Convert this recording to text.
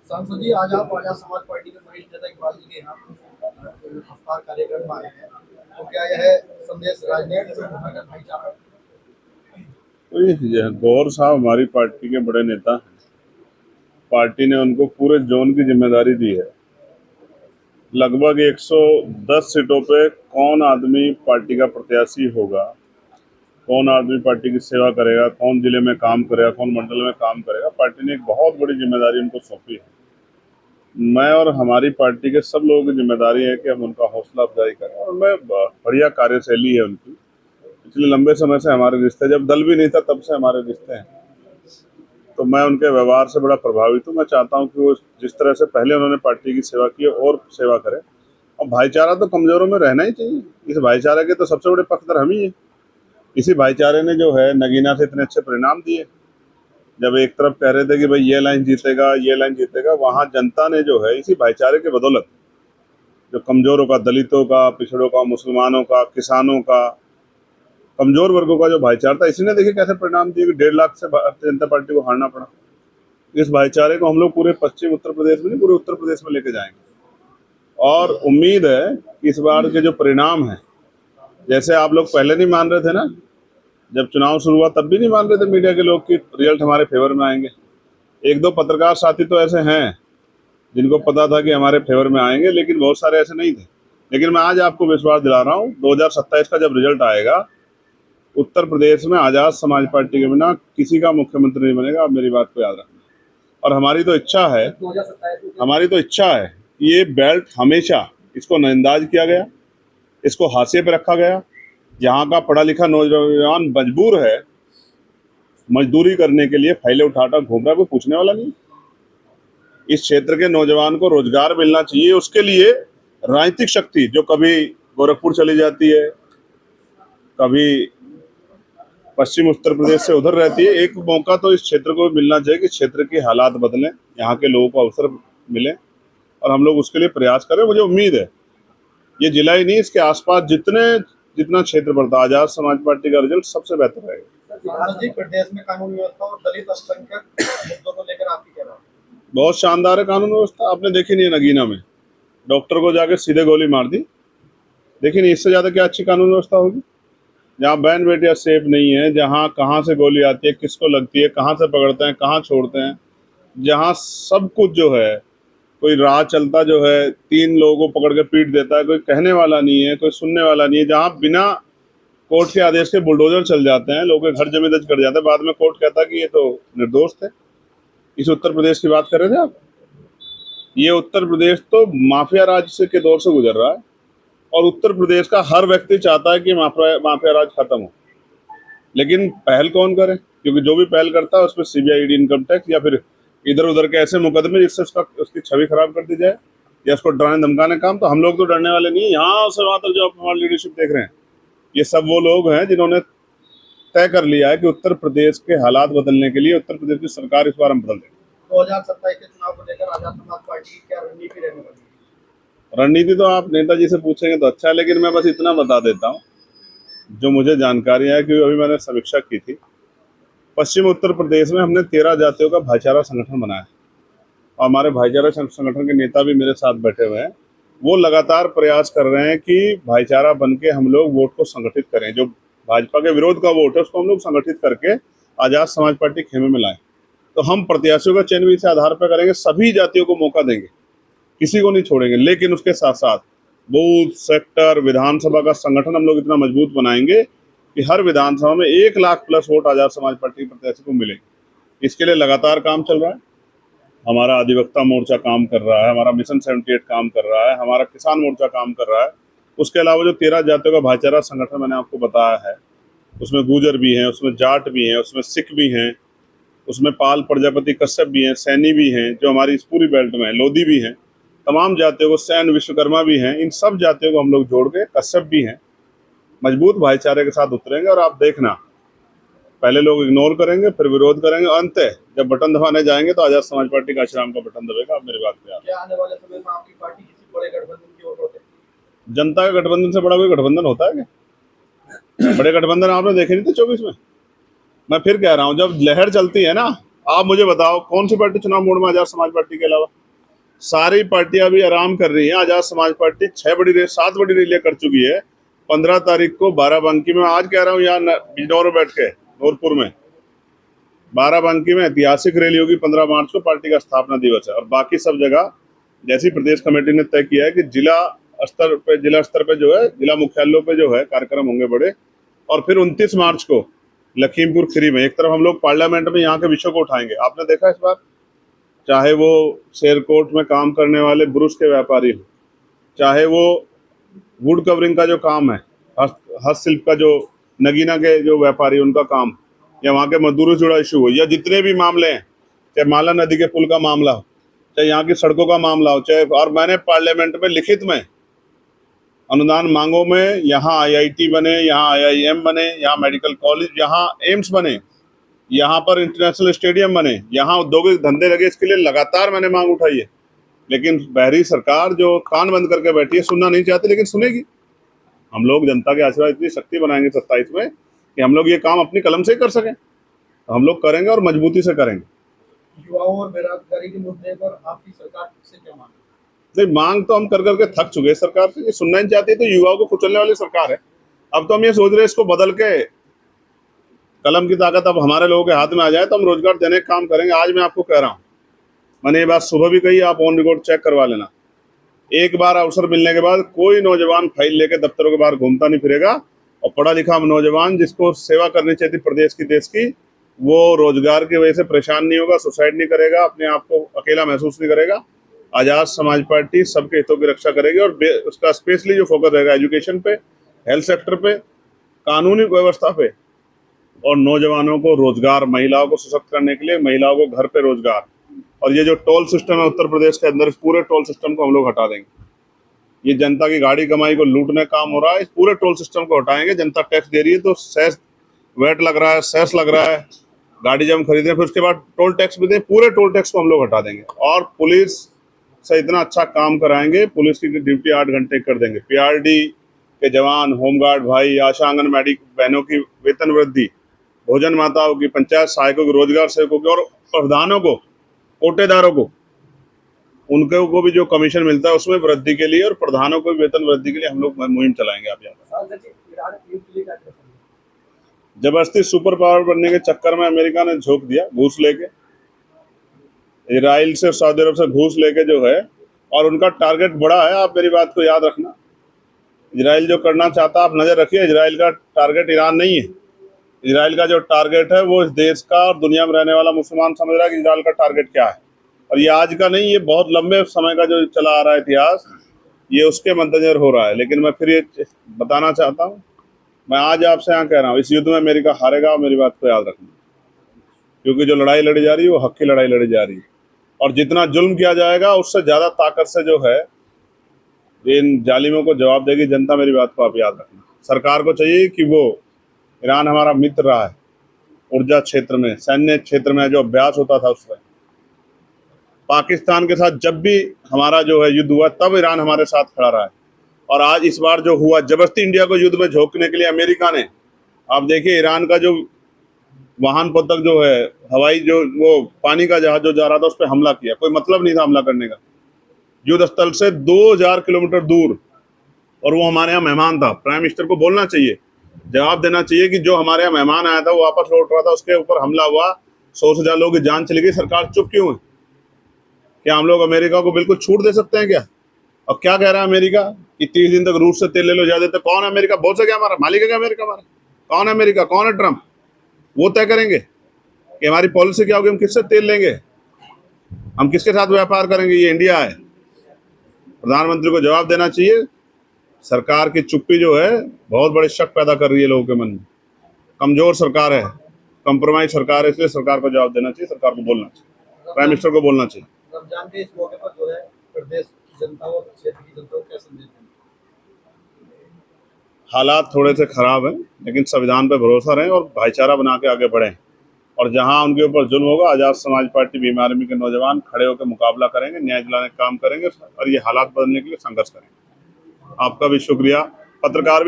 सांसद जी, आज आप आजाद समाज पार्टी के वरिष्ठ नेता इकबाल जी के यहाँ अफ्तार कार्यक्रम में आए हैं, तो क्या यह संदेश राजनीति से उठाकर भाईचारा? तो ये गौर साहब हमारी पार्टी के बड़े नेता हैं। पार्टी ने उनको पूरे जोन की जिम्मेदारी दी है। लगभग 110 सीटों पे कौन आदमी पार्टी का प्रत्याशी होगा, कौन आदमी पार्टी की सेवा करेगा, कौन जिले में काम करेगा, कौन मंडल में काम करेगा, पार्टी ने एक बहुत बड़ी जिम्मेदारी उनको सौंपी है। मैं और हमारी पार्टी के सब लोगों की जिम्मेदारी है कि हम उनका हौसला अफजाई करें, और मैं बढ़िया कार्यशैली है उनकी। पिछले लंबे समय से हमारे रिश्ते, जब दल भी नहीं था तब से हमारे रिश्ते हैं, तो मैं उनके व्यवहार से बड़ा प्रभावित हूँ। मैं चाहता हूँ कि वो जिस तरह से पहले उन्होंने पार्टी की सेवा की है और सेवा करें। और भाईचारा तो कमजोरों में रहना ही चाहिए। इस भाईचारे के तो सबसे बड़े पक्षधर हम ही हैं। इसी भाईचारे ने जो है नगीना से इतने अच्छे परिणाम दिए। जब एक तरफ कह रहे थे कि भाई ये लाइन जीतेगा, ये लाइन जीतेगा, वहां जनता ने जो है इसी भाईचारे के बदौलत, जो कमजोरों का, दलितों का, पिछड़ों का, मुसलमानों का, किसानों का, कमजोर वर्गों का जो भाईचारा था, इसी ने देखिए कैसे परिणाम दिए कि 1.5 लाख से भारतीय जनता पार्टी को हारना पड़ा। इस भाईचारे को हम लोग पूरे पश्चिम उत्तर प्रदेश में नहीं, पूरे उत्तर प्रदेश में लेके जाएंगे। और उम्मीद है कि इस बार के जो परिणाम हैं, जैसे आप लोग पहले नहीं मान रहे थे ना, जब चुनाव शुरू हुआ तब भी नहीं मान रहे थे मीडिया के लोग कि रिजल्ट हमारे फेवर में आएंगे। एक दो पत्रकार साथी तो ऐसे हैं जिनको पता था कि हमारे फेवर में आएंगे, लेकिन बहुत सारे ऐसे नहीं थे। लेकिन मैं आज आपको विश्वास दिला रहा हूँ, 2027 का जब रिजल्ट आएगा, उत्तर प्रदेश में आजाद समाज पार्टी के बिना किसी का मुख्यमंत्री नहीं बनेगा। आप मेरी बात को याद रखना। और हमारी तो इच्छा है, 2027 हमारी तो इच्छा है कि ये बेल्ट हमेशा इसको नजरअंदाज किया गया, इसको हाशिए पे रखा गया। यहाँ का पढ़ा लिखा नौजवान मजबूर है, मजदूरी करने के लिए फाइलें उठाकर घूम रहा है, कोई पूछने वाला नहीं। इस क्षेत्र के नौजवान को रोजगार मिलना चाहिए। उसके लिए राजनीतिक शक्ति जो कभी गोरखपुर चली जाती है, कभी पश्चिम उत्तर प्रदेश से उधर रहती है, एक मौका तो इस क्षेत्र को भी मिलना चाहिए कि क्षेत्र के हालात बदलें, यहाँ के लोगों को अवसर मिले, और हम लोग उसके लिए प्रयास करें। मुझे उम्मीद है ये जिला ही नहीं, इसके आसपास जितना क्षेत्र पड़ता है, आजाद समाज पार्टी का रिजल्ट सबसे बेहतर रहेगा। सांसद जी, प्रदेश में कानून व्यवस्था और दलित अल्पसंख्यक मुद्दों को लेकर आपकी क्या राय? बहुत शानदार है कानून व्यवस्था। आपने देखी नहीं है नगीना में डॉक्टर को जाके सीधे गोली मार दी। देखी नहीं, इससे ज्यादा क्या अच्छी कानून व्यवस्था होगी। जहाँ बहन बेटियां सेफ नहीं है, जहाँ कहाँ से गोली आती है, किसको लगती है, कहाँ से पकड़ते हैं, कहाँ छोड़ते हैं, जहाँ सब कुछ जो है, कोई राह चलता जो है 3 लोगों को पकड़ के पीट देता है, कोई कहने वाला नहीं है, कोई सुनने वाला नहीं है, जहाँ बिना कोर्ट के आदेश के बुलडोजर चल जाते हैं, लोगों के घर जमीन दर्ज कर जाते हैं, बाद में कोर्ट कहता है कि ये तो निर्दोष थे। इस उत्तर प्रदेश की बात कर रहे थे आप। ये उत्तर प्रदेश तो माफिया राज से के दौर से गुजर रहा है, और उत्तर प्रदेश का हर व्यक्ति चाहता है कि माफिया राज खत्म हो। लेकिन पहल कौन करे? क्योंकि जो भी पहल करता है उसमें सीबीआई, ईडी, इनकम टैक्स या फिर इधर उधर के ऐसे मुकदमे जिससे उसकी छवि खराब कर दी जाए, या उसको डराने धमकाने काम। तो हम लोग तो डरने वाले नहीं है। यहाँ से वहां तक जो आप हमारी लीडरशिप देख रहे हैं, ये सब वो लोग हैं जिन्होंने तय कर लिया है कि उत्तर प्रदेश के हालात बदलने के लिए उत्तर प्रदेश की सरकार इस बार हम बदल दें। 2027 के चुनाव को लेकर आजाद समाज पार्टी की क्या रणनीति रहने वाली है? रणनीति तो आप नेताजी से पूछेंगे तो अच्छा है, लेकिन मैं बस इतना बता देता हूँ जो मुझे जानकारी है, क्योंकि अभी मैंने समीक्षा की थी। पश्चिम उत्तर प्रदेश में हमने 13 जातियों का भाईचारा संगठन बनाया है, और हमारे भाईचारा संगठन के नेता भी मेरे साथ बैठे हुए हैं। वो लगातार प्रयास कर रहे हैं कि भाईचारा बन के हम लोग वोट को संगठित करें। जो भाजपा के विरोध का वोट है उसको हम लोग संगठित करके आजाद समाज पार्टी खेमे में लाएं। तो हम प्रत्याशियों का चयन भी इस आधार पर करेंगे, सभी जातियों को मौका देंगे, किसी को नहीं छोड़ेंगे। लेकिन उसके साथ साथ बूथ, सेक्टर, विधानसभा का संगठन हम लोग इतना मजबूत बनाएंगे कि हर विधानसभा में 1 lakh plus vote Azad Samaj party के प्रत्याशी को मिलेंगे। इसके लिए लगातार काम चल रहा है। हमारा अधिवक्ता मोर्चा काम कर रहा है, हमारा मिशन 78 काम कर रहा है, हमारा किसान मोर्चा काम कर रहा है। उसके अलावा जो 13 जातियों का भाईचारा संगठन मैंने आपको बताया है, उसमें गुर्जर भी हैं, उसमें जाट भी हैं, उसमें सिख भी हैं, उसमें पाल, प्रजापति, कश्यप भी हैं, सैनी भी हैं, जो हमारी इस पूरी बेल्ट में है, लोधी भी हैं। तमाम जातियों को, सैन, विश्वकर्मा भी हैं, इन सब जातियों को हम लोग जोड़ के, कश्यप भी हैं, मजबूत भाईचारे के साथ उतरेंगे। और आप देखना, पहले लोग इग्नोर करेंगे, फिर विरोध करेंगे, अंत है जब बटन दबाने जाएंगे तो आजाद समाज पार्टी का आश्राम का बटन दबेगा। आप मेरी बात पे क्या आने वाले समय में आपकी पार्टी किसी बड़े गठबंधन की ओर बढ़े? जनता का गठबंधन से बड़ा कोई गठबंधन होता है क्या? बड़े गठबंधन आपने देखे नहीं थे 24 में। मैं फिर कह रहा हूँ, जब लहर चलती है ना, आप मुझे बताओ कौन सी पार्टी चुनाव मोड में आजाद समाज पार्टी के अलावा? सारी पार्टियां भी आराम कर रही हैं। आजाद समाज पार्टी 7 बड़ी रैलियां कर चुकी है। 15 तारीख को बाराबंकी में, आज कह रहा हूँ यहाँ बिजनौर में बैठ के, नूरपुर में बाराबंकी में ऐतिहासिक रैली होगी 15 मार्च को, पार्टी का स्थापना दिवस है। और बाकी सब जगह जैसी प्रदेश कमेटी ने तय किया है कि जिला स्तर पे जो है, जिला मुख्यालयों पे जो है कार्यक्रम होंगे बड़े। और फिर 29 मार्च को लखीमपुर खीरी में एक तरफ हम लोग पार्लियामेंट में यहाँ के विषयों को उठाएंगे। आपने देखा इस बार, चाहे वो शेरकोट में काम करने वाले ब्रुश के व्यापारी हो, चाहे वो वुड कवरिंग का जो काम है, हस्तशिल्प का जो नगीना के जो व्यापारी उनका काम, या वहाँ के मजदूरों से जुड़ा इशू हो, या जितने भी मामले हैं, चाहे माला नदी के पुल का मामला हो, चाहे यहाँ की सड़कों का मामला हो, चाहे, और मैंने पार्लियामेंट में लिखित में अनुदान मांगों में, यहाँ IIT बने, यहाँ IIM बने, यहाँ मेडिकल कॉलेज, यहाँ एम्स बने, यहाँ पर इंटरनेशनल स्टेडियम बने, यहाँ औद्योगिक धंधे लगे, इसके लिए लगातार मैंने मांग उठाई है। लेकिन बहरी सरकार जो कान बंद करके बैठी है, सुनना नहीं चाहती, लेकिन सुनेगी। हम लोग जनता के आशीर्वाद इतनी शक्ति बनाएंगे 27 में कि हम लोग ये काम अपनी कलम से ही कर सकें। तो हम लोग करेंगे और मजबूती से करेंगे। युवाओं और बेरोजगारी के मुद्दे पर आपकी सरकार से क्या मांग है? नहीं, मांग तो हम कर करके थक चुके हैं सरकार से। ये सुनना नहीं चाहती है, तो युवाओं को कुचलने वाली सरकार है। अब तो हम ये सोच रहे हैं इसको बदल के कलम की ताकत अब हमारे लोगों के हाथ में आ जाए तो हम रोजगार देने का काम करेंगे। आज मैं आपको कह रहा हूँ, मैंने ये बात सुबह भी कही, आप ऑन रिकॉर्ड चेक करवा लेना। एक बार अवसर मिलने के बाद कोई नौजवान फाइल लेके दफ्तरों के बाहर घूमता नहीं फिरेगा। और पढ़ा लिखा नौजवान जिसको सेवा करनी चाहिए प्रदेश की, देश की, वो रोजगार की वजह से परेशान नहीं होगा, सुसाइड नहीं करेगा, अपने आप को अकेला महसूस नहीं करेगा। आजाद समाज पार्टी सबके हितों की रक्षा करेगी और उसका स्पेशली जो फोकस रहेगा एजुकेशन पे, हेल्थ सेक्टर पे, कानूनी व्यवस्था पे, और नौजवानों को रोजगार, महिलाओं को सशक्त करने के लिए, महिलाओं को घर पे रोजगार। और ये जो टोल सिस्टम है उत्तर प्रदेश के अंदर, इस पूरे टोल सिस्टम को हम लोग हटा देंगे। ये जनता की गाड़ी कमाई को लूटने का काम हो रहा है, इस पूरे टोल सिस्टम को हटाएंगे। जनता टैक्स दे रही है तो सेस, वैट लग रहा है, सेस लग रहा है, गाड़ी जब हम खरीद रहे हैं फिर उसके बाद टोल टैक्स भी दें, पूरे टोल टैक्स को हम लोग हटा देंगे। और पुलिस से इतना अच्छा काम कराएंगे, पुलिस की ड्यूटी 8 घंटे कर देंगे। PRD के जवान, होमगार्ड भाई, आशा आंगनबाड़ी बहनों की वेतन वृद्धि, भोजन माताओं की, पंचायत सहायकों की, रोजगार सेवकों की, और प्रधानों को, कोटेदारों को, उनको को भी जो कमीशन मिलता है उसमें वृद्धि के लिए, और प्रधानों को भी वेतन वृद्धि के लिए हम लोग मुहिम चलाएंगे। आप यहाँ जबरदस्ती सुपर पावर बनने के चक्कर में अमेरिका ने झोंक दिया घूस लेके, इजराइल से, सऊदी अरब से घूस लेके जो है, और उनका टारगेट बड़ा है। आप मेरी बात को याद रखना, इजराइल जो करना चाहता है, आप नजर रखिए, इजराइल का टारगेट ईरान नहीं है। इजराइल का जो टारगेट है वो इस देश का और दुनिया में रहने वाला मुसलमान समझ रहा है कि इजराइल का टारगेट क्या है। और ये आज का नहीं, ये बहुत लंबे समय का जो चला आ रहा है इतिहास, ये उसके मद्देनजर हो रहा है। लेकिन मैं फिर ये बताना चाहता हूँ, मैं आज आपसे यहाँ कह रहा हूँ, इस युद्ध में अमेरिका हारेगा, और मेरी बात को याद रखना, क्योंकि जो लड़ाई लड़ी जा रही है वो हक की लड़ाई लड़ी जा रही है। और जितना जुल्म किया जाएगा उससे ज्यादा ताकत से जो है इन जालिमों को जवाब देगी जनता। मेरी बात को आप याद रखना। सरकार को चाहिए कि वो, ईरान हमारा मित्र रहा है ऊर्जा क्षेत्र में, सैन्य क्षेत्र में जो अभ्यास होता था उसमें, पाकिस्तान के साथ जब भी हमारा जो है युद्ध हुआ तब ईरान हमारे साथ खड़ा रहा है। और आज इस बार जो हुआ, जबरदस्ती इंडिया को युद्ध में झोंकने के लिए अमेरिका ने, आप देखिए ईरान का जो वाहन पथक जो है, हवाई जो वो पानी का जहाज जो जा रहा था उस पर हमला किया। कोई मतलब नहीं था हमला करने का, युद्ध स्थल से 2000 किलोमीटर दूर, और वो हमारे यहाँ मेहमान था। प्राइम मिनिस्टर को बोलना चाहिए, जवाब देना चाहिए कि जो हमारे यहाँ मेहमान आया था वो वापस लौट रहा था, उसके ऊपर हमला हुआ, 100 से ज्यादा लोगों की जान चली गई। सरकार चुप क्यों है? क्या हम लोग अमेरिका को बिल्कुल छूट दे सकते हैं क्या? और क्या कह रहा है अमेरिका कि 30 दिन तक रूस से तेल ले लो, ज्यादा देते। कौन है अमेरिका? बोल सके हमारा मालिक है क्या अमेरिका? हमारा कौन है अमेरिका? कौन है ट्रम्प? वो तय करेंगे कि हमारी पॉलिसी क्या होगी, हम किससे तेल लेंगे, हम किसके साथ व्यापार करेंगे। ये इंडिया है। प्रधानमंत्री को जवाब देना चाहिए। सरकार की चुप्पी जो है बहुत बड़े शक पैदा कर रही है लोगों के मन में। कमजोर सरकार है, कंप्रोमाइज सरकार है, इसलिए सरकार को जवाब देना चाहिए, सरकार को बोलना चाहिए, प्राइम मिनिस्टर को बोलना चाहिए। रमजान के इस मौके पर जो है प्रदेश की जनता और क्षेत्र की जनता को क्या संदेश दें? हालात थोड़े से खराब हैं, लेकिन संविधान पर भरोसा रहें और भाईचारा बना के आगे बढ़ें। और जहां उनके ऊपर जुल्म होगा, आजाद समाज पार्टी भीम आर्मी के नौजवान खड़े होकर मुकाबला करेंगे, न्याय दिलाने का काम करेंगे और ये हालात बदलने के लिए संघर्ष करेंगे। आपका भी शुक्रिया। पत्रकार